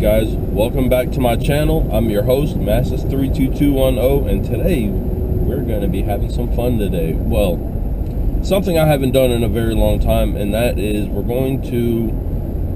Guys, welcome back to my channel. I'm your host, Masses32210, and today we're going to be having some fun today. Well, something I haven't done in a very long time, and that is we're going to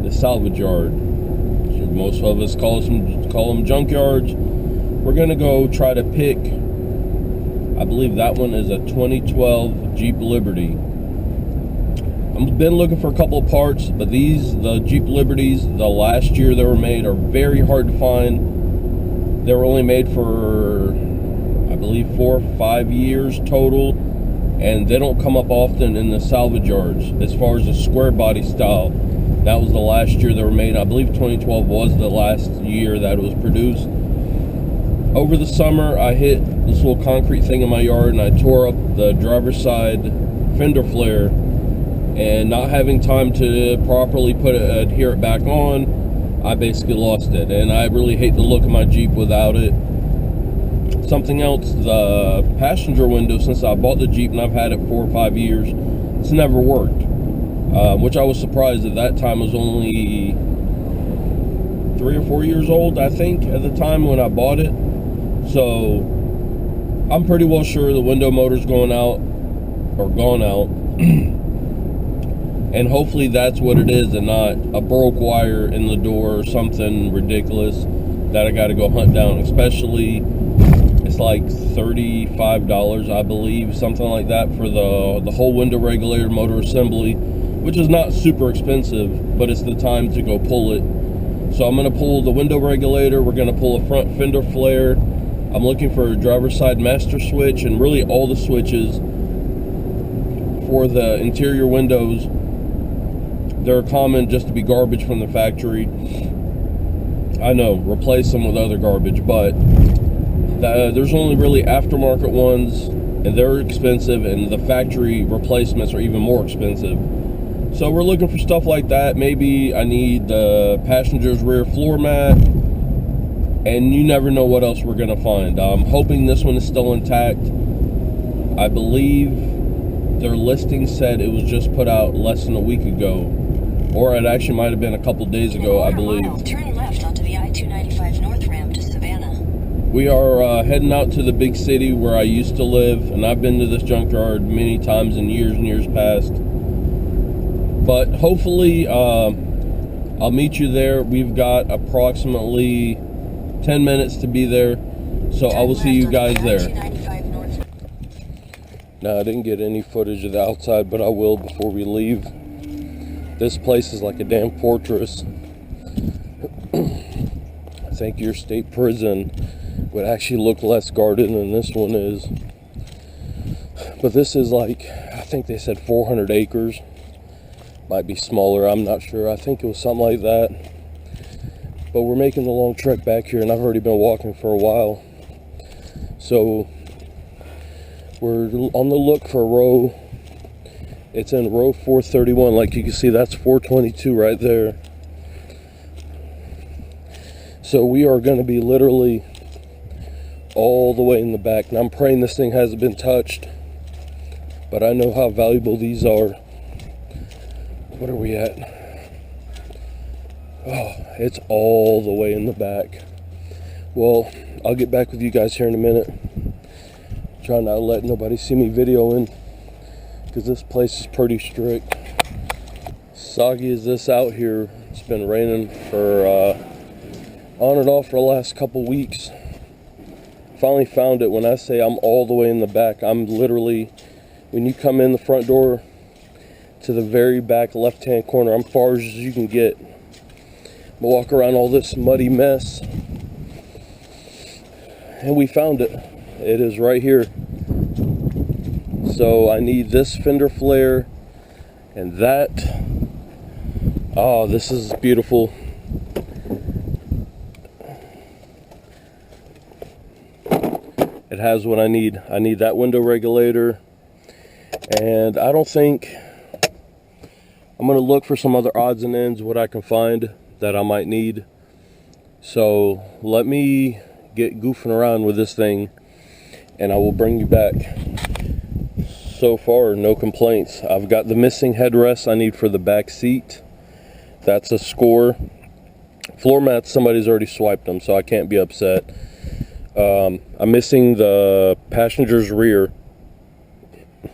the salvage yard. Most of us call them junkyards. We're going to go try to pick, I believe that one is a 2012 Jeep Liberty. I've been looking for a couple of parts, but the Jeep Liberties, the last year they were made, are very hard to find. They were only made for, I believe, 4 or 5 years total, and they don't come up often in the salvage yards. As far as the square body style, that was the last year they were made. I believe 2012 was the last year that it was produced. Over the summer, I hit this little concrete thing in my yard, and I tore up the driver's side fender flare. And not having time to properly adhere it back on, I basically lost it. And I really hate the look of my Jeep without it. Something else, the passenger window, since I bought the Jeep and I've had it 4 or 5 years, it's never worked. Which I was surprised at that time. I was only 3 or 4 years old, I think, at the time when I bought it. So I'm pretty well sure the window motor's going out, or gone out. And hopefully that's what it is, and not a broke wire in the door or something ridiculous that I got to go hunt down. Especially, it's like $35, I believe, something like that, for the whole window regulator, motor assembly, which is not super expensive, but it's the time to go pull it. So I'm going to pull the window regulator. We're going to pull a front fender flare. I'm looking for a driver's side master switch, and really all the switches for the interior windows. They're common just to be garbage from the factory. I know, replace them with other garbage, but there's only really aftermarket ones, and they're expensive, and the factory replacements are even more expensive. So we're looking for stuff like that. Maybe I need the passenger's rear floor mat, and you never know what else we're gonna find. I'm hoping this one is still intact. I believe their listing said it was just put out less than a week ago. Or it actually might have been a couple days ago, I believe. Turn left onto the I-295 North ramp to Savannah. We are heading out to the big city where I used to live, and I've been to this junkyard many times in years and years past. But hopefully, I'll meet you there. We've got approximately 10 minutes to be there, so I will see you guys there. Now, I didn't get any footage of the outside, but I will before we leave. This place is like a damn fortress. I think your state prison would actually look less guarded than this one is. But this is like, I think they said 400 acres. Might be smaller, I'm not sure. I think it was something like that. But we're making the long trek back here, and I've already been walking for a while. So we're on the look for a row. It's in row 431. Like you can see, that's 422 right there. So we are going to be literally all the way in the back. And I'm praying this thing hasn't been touched, but I know how valuable these are. What are we at? Oh, it's all the way in the back. Well, I'll get back with you guys here in a minute. Try not to let nobody see me videoing, because this place is pretty strict. Soggy as this out here. It's been raining for on and off for the last couple weeks. Finally found it. When I say I'm all the way in the back, I'm literally, when you come in the front door to the very back left hand corner, I'm far as you can get. But walk around all this muddy mess, and we found it. It is right here. So I need this fender flare and that. Oh, this is beautiful. It has what I need. I need that window regulator, and I don't think, I'm going to look for some other odds and ends, what I can find that I might need. So let me get goofing around with this thing, and I will bring you back. So far, no complaints. I've got the missing headrest I need for the back seat. That's a score. Floor mats, somebody's already swiped them, so I can't be upset. I'm missing the passenger's rear.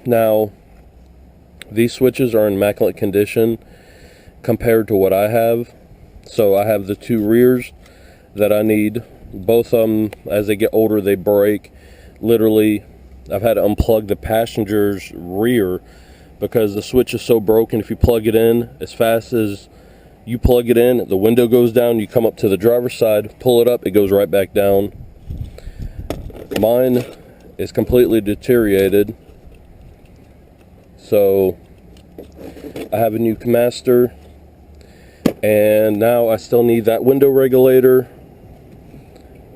Now, these switches are in immaculate condition compared to what I have. So I have the two rears that I need. Both of them, as they get older, they break. Literally, I've had to unplug the passenger's rear because the switch is so broken. If you plug it in, as fast as you plug it in, the window goes down, you come up to the driver's side, pull it up, it goes right back down. Mine is completely deteriorated. So I have a new master, and now I still need that window regulator,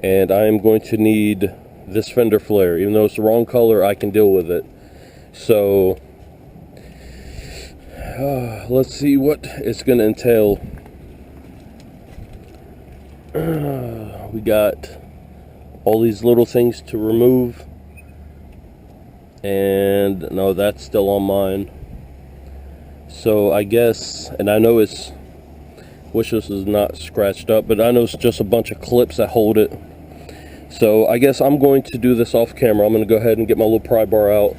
and I am going to need this fender flare. Even though it's the wrong color, I can deal with it. So let's see what it's going to entail. We got all these little things to remove, and no, that's still on mine. So I guess, and I know it's, wish this is not scratched up, but I know it's just a bunch of clips that hold it. So I guess I'm going to do this off camera. I'm going to go ahead and get my little pry bar out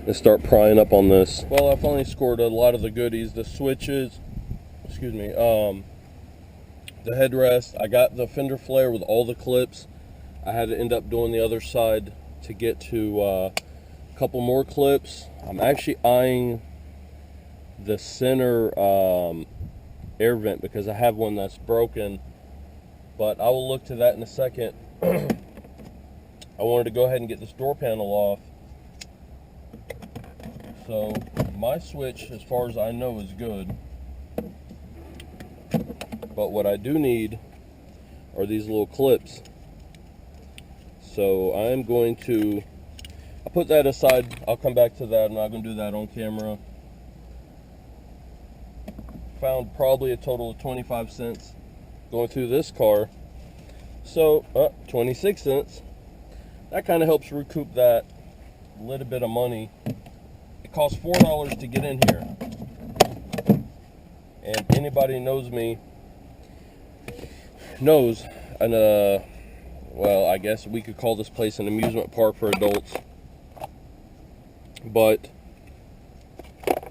and start prying up on this. Well, I finally scored a lot of the goodies. The switches, excuse me, the headrest. I got the fender flare with all the clips. I had to end up doing the other side to get to a couple more clips. I'm actually eyeing the center air vent because I have one that's broken, but I will look to that in a second. I wanted to go ahead and get this door panel off. So my switch, as far as I know, is good, but what I do need are these little clips. So I'm going to, I'll put that aside. I'll come back to that. I'm not going to do that on camera. Found probably a total of 25 cents going through this car. So 26 cents. That kind of helps recoup that little bit of money. It costs $4 to get in here. And anybody knows me knows, and well, I guess we could call this place an amusement park for adults, but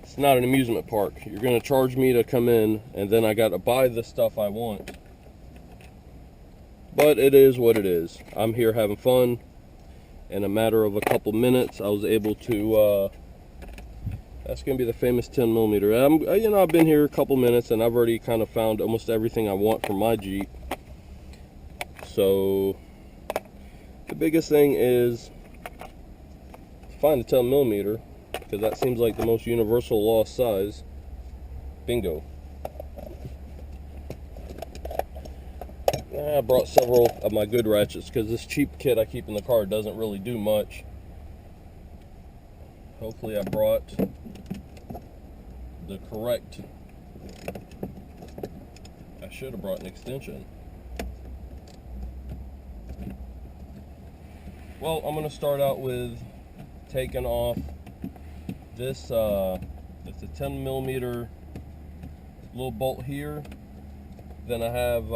it's not an amusement park. You're going to charge me to come in, and then I got to buy the stuff I want. But it is what it is. I'm here having fun. In a matter of a couple minutes, I was able to, that's going to be the famous 10mm. You know, I've been here a couple minutes, and I've already kind of found almost everything I want for my Jeep. So the biggest thing is to find a 10mm, because that seems like the most universal lost size. Bingo. I brought several of my good ratchets because this cheap kit I keep in the car doesn't really do much. Hopefully I brought the correct, I should have brought an extension. Well, I'm going to start out with taking off this, it's a 10mm little bolt here. Then I have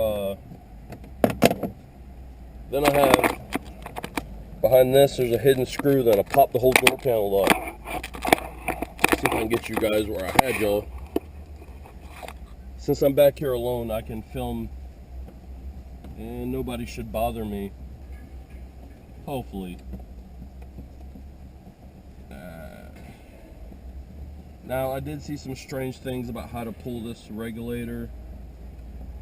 behind this, there's a hidden screw. Then I pop the whole door panel up. Let's see if I can get you guys where I had y'all. Since I'm back here alone, I can film, and nobody should bother me. Hopefully. Now, I did see some strange things about how to pull this regulator,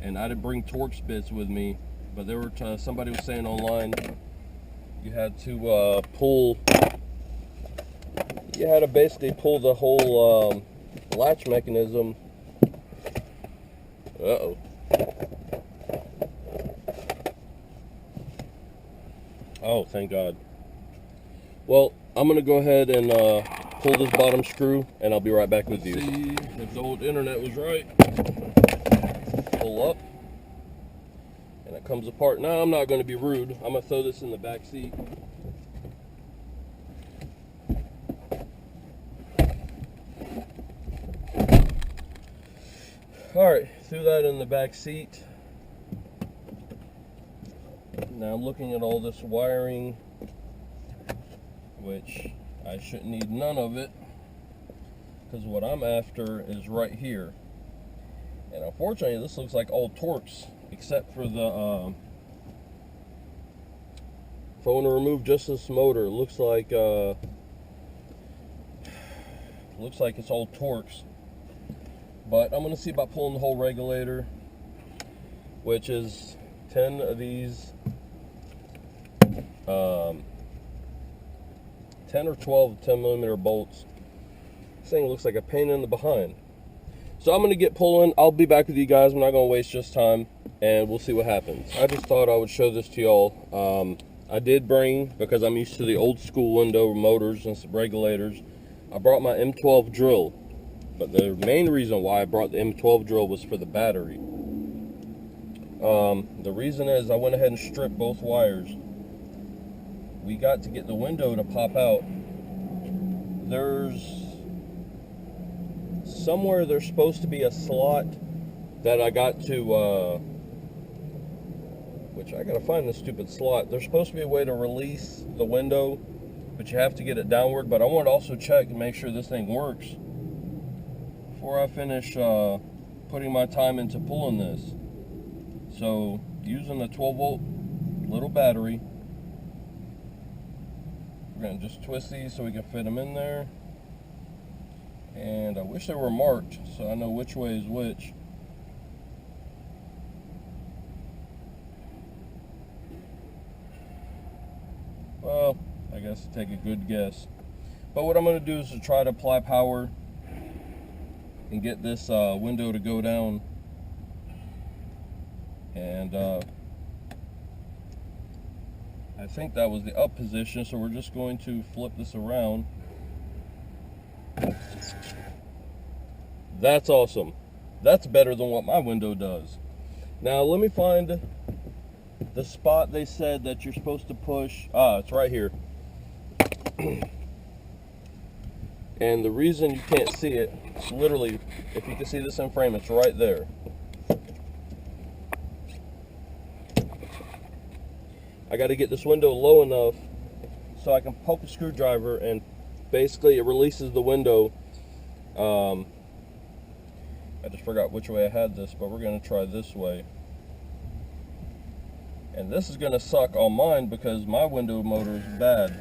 and I didn't bring Torx bits with me, but there were somebody was saying online you had to pull, you had to basically pull the whole latch mechanism. Uh-oh. Oh, thank God. Well, I'm going to go ahead and pull this bottom screw, and I'll be right back with you. See if the old internet was right. Pull up, and it comes apart. Now, I'm not going to be rude. I'm going to throw this in the back seat. All right, threw that in the back seat. Now I'm looking at all this wiring, which I shouldn't need none of it, because what I'm after is right here. And unfortunately, this looks like all Torx, except for the, if I want to remove just this motor, it looks like it's all Torx. But I'm going to see about pulling the whole regulator, which is 10 of these, 10 or 12 10mm bolts. This thing looks like a pain in the behind. So I'm going to get pulling. I'll be back with you guys. I'm not going to waste just time, and we'll see what happens. I just thought I would show this to y'all. I did bring, because I'm used to the old school window motors and some regulators, I brought my M12 drill. But the main reason why I brought the M12 drill was for the battery. The reason is I went ahead and stripped both wires. We got to get the window to pop out. Somewhere there's supposed to be a slot that I got to, which I gotta find this stupid slot. There's supposed to be a way to release the window, but you have to get it downward. But I want to also check and make sure this thing works before I finish putting my time into pulling this. So using the 12-volt little battery, we're gonna just twist these so we can fit them in there. And I wish they were marked so I know which way is which. Well, I guess take a good guess. But what I'm going to do is to try to apply power and get this window to go down. And I think that was the up position, so we're just going to flip this around. That's awesome. That's better than what my window does. Now let me find the spot they said that you're supposed to push. It's right here. And the reason you can't see it, it's literally, if you can see this in frame, it's right there. I got to get this window low enough so I can poke a screwdriver and basically it releases the window. I just forgot which way I had this, but we're going to try this way. And this is going to suck on mine because my window motor is bad.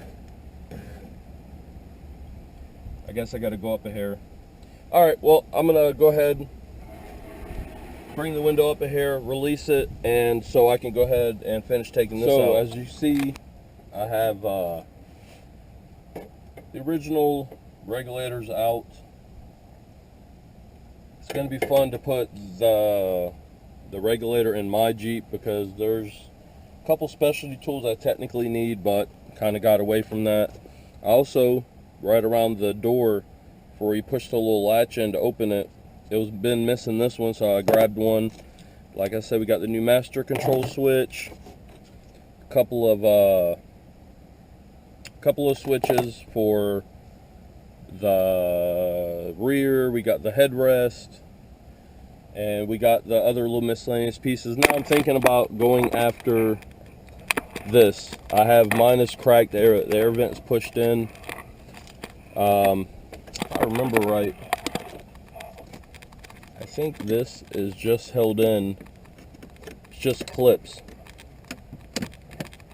I guess I got to go up a hair. Alright, well, I'm going to go ahead, bring the window up a hair, release it, and so I can go ahead and finish taking this out. So, as you see, I have the original regulators out. It's going to be fun to put the regulator in my Jeep because there's a couple specialty tools I technically need, but kind of got away from that. Also, right around the door where you push the little latch in to open it, it was been missing this one, so I grabbed one. Like I said, we got the new master control switch, a couple of switches for the rear, we got the headrest, and we got the other little miscellaneous pieces. Now I'm thinking about going after this. I have mine is cracked, the air vent's pushed in. If I remember right, I think this is just held in, it's just clips.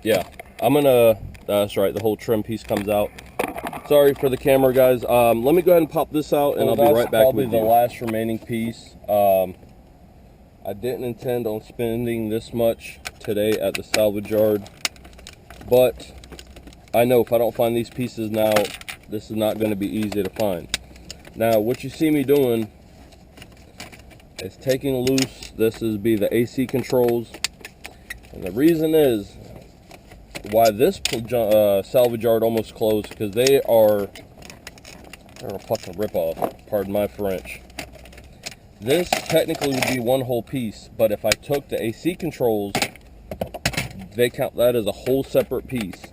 Yeah, that's right, the whole trim piece comes out. Sorry for the camera, guys. Let me go ahead and pop this out, and I'll be right back with you. Probably the last remaining piece. I didn't intend on spending this much today at the salvage yard, but I know if I don't find these pieces now, this is not going to be easy to find. Now, what you see me doing is taking loose. This is the AC controls, and the reason is why this salvage yard almost closed, because they're a fucking ripoff, pardon my French. This technically would be one whole piece, but if I took the AC controls, they count that as a whole separate piece.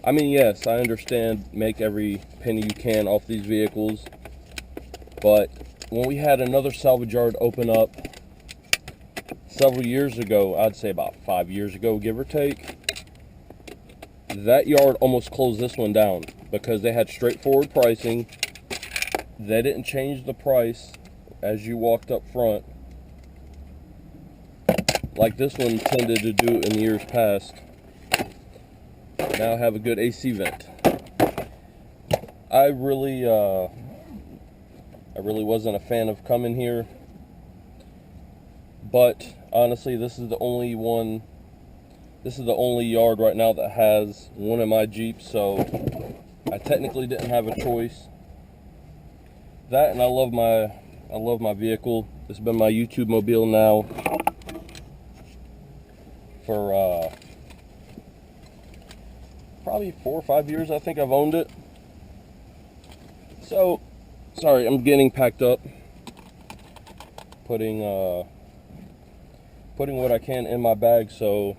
I mean, yes, I understand, make every penny you can off these vehicles, but when we had another salvage yard open up several years ago, I'd say about 5 years ago, give or take, that yard almost closed this one down because they had straightforward pricing. They didn't change the price as you walked up front like this one tended to do in years past. Now I have a good AC vent. I really wasn't a fan of coming here, but honestly, this is the only yard right now that has one of my Jeeps, so I technically didn't have a choice. That, and I love my vehicle. It's been my YouTube mobile now for probably 4 or 5 years. I think I've owned it. So, sorry, I'm getting packed up, putting what I can in my bag, so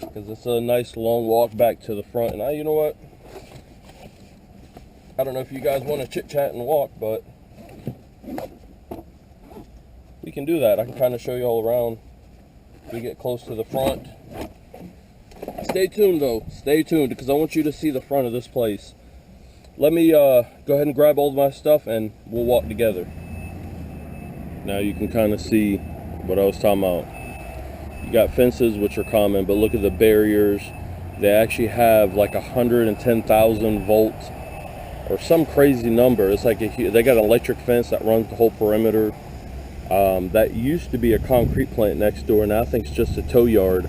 because it's a nice long walk back to the front. And you know what? I don't know if you guys want to chit chat and walk, but we can do that. I can kind of show you all around. We get close to the front. Stay tuned though. Stay tuned because I want you to see the front of this place. Let me go ahead and grab all of my stuff and we'll walk together. Now you can kind of see what I was talking about. You got fences, which are common, but look at the barriers. They actually have like 110,000 volts or some crazy number. It's like they got an electric fence that runs the whole perimeter. That used to be a concrete plant next door, and I think it's just a tow yard.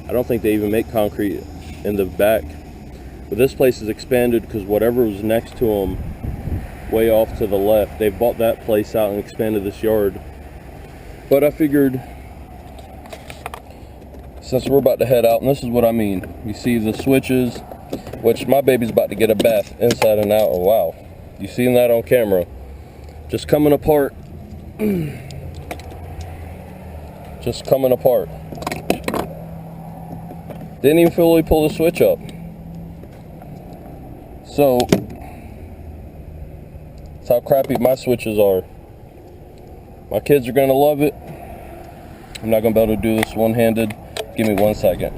I don't think they even make concrete in the back. But this place is expanded because whatever was next to them, way off to the left, they bought that place out and expanded this yard. But I figured, since we're about to head out, and this is what I mean. You see the switches, which my baby's about to get a bath inside and out. Oh, wow. You seen that on camera. Just coming apart. Just coming apart. Didn't even fully pull the switch up. So, that's how crappy my switches are. My kids are going to love it. I'm not going to be able to do this one-handed. Give me 1 second.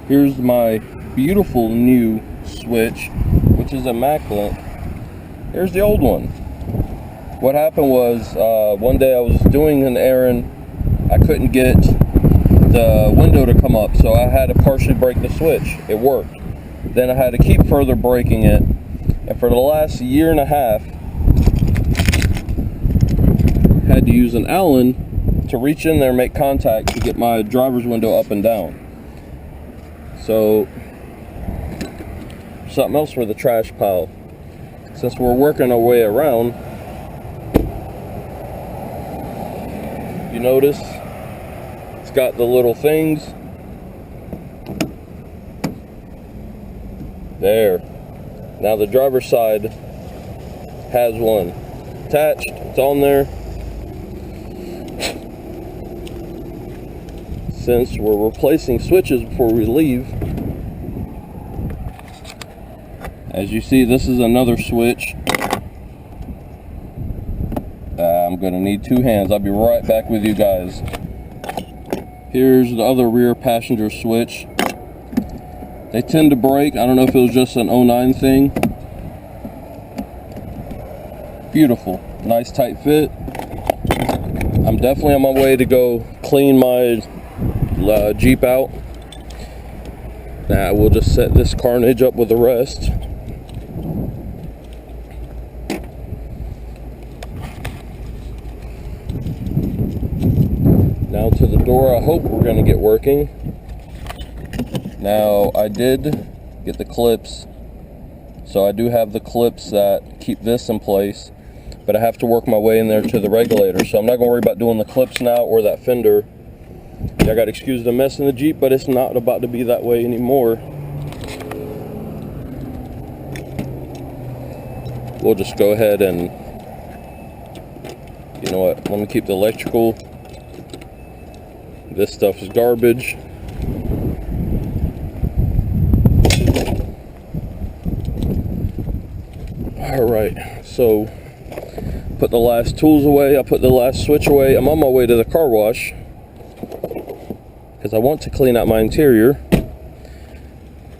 Here's my beautiful new switch, which is immaculate. Here's the old one. What happened was, one day I was doing an errand. I couldn't get the window to come up, so I had to partially break the switch. It worked. Then I had to keep further breaking it, and for the last year and a half, had to use an Allen to reach in there and make contact to get my driver's window up and down. So, something else for the trash pile. Since we're working our way around, you notice it's got the little things. There. Now the driver's side has one attached. It's on there. Since we're replacing switches before we leave, as you see, this is another switch. I'm gonna need 2 hands. I'll be right back with you guys. Here's the other rear passenger switch. They tend to break. I don't know if it was just an 09 thing. Beautiful. Nice tight fit. I'm definitely on my way to go clean my Jeep out. Now we'll just set this carnage up with the rest. Now to the door, I hope we're going to get working. Now, I did get the clips, so I do have the clips that keep this in place, but I have to work my way in there to the regulator, so I'm not going to worry about doing the clips now or that fender. I got to excuse the mess in the Jeep, but it's not about to be that way anymore. We'll just go ahead and, you know what, let me keep the electrical. This stuff is garbage. Alright, so put the last tools away. I put the last switch away. I'm on my way to the car wash because I want to clean out my interior.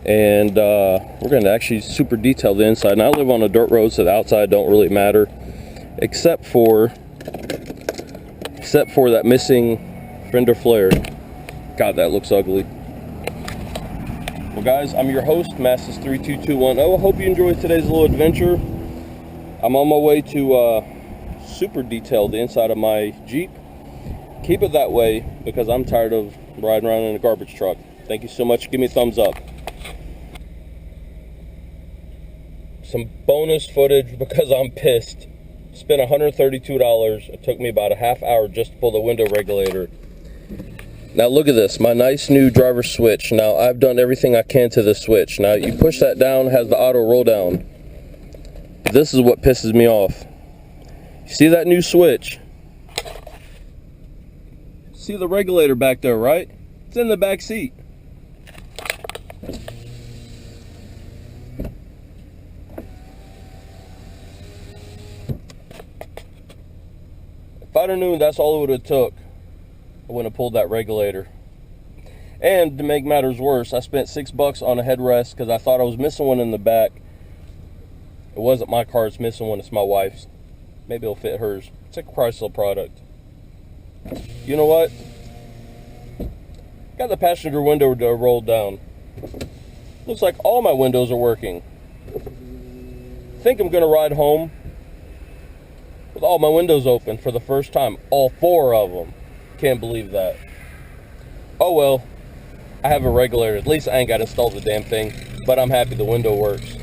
And we're going to actually super detail the inside. And I live on a dirt road, so the outside don't really matter, except for that missing fender flare. God, that looks ugly. Well, guys, I'm your host, Masses32210. I hope you enjoyed today's little adventure. I'm on my way to super detail the inside of my Jeep. Keep it that way because I'm tired of riding around in a garbage truck. Thank you so much. Give me a thumbs up. Some bonus footage because I'm pissed. Spent $132. It took me about a half hour just to pull the window regulator. Now look at this, my nice new driver switch. Now I've done everything I can to the switch. Now you push that down, it has the auto roll down. This is what pisses me off. You see that new switch? See the regulator back there, right? It's in the back seat. If I'd have known that's all it would have took, I wouldn't have pulled that regulator. And to make matters worse, I spent $6 on a headrest because I thought I was missing one in the back. It wasn't my car, it's missing one, it's my wife's. Maybe it'll fit hers. It's a Chrysler product. You know what? Got the passenger window rolled down. Looks like all my windows are working. Think I'm gonna ride home with all my windows open for the first time. All 4 of them. Can't believe that. Oh well, I have a regulator. At least I ain't got to install the damn thing, but I'm happy the window works.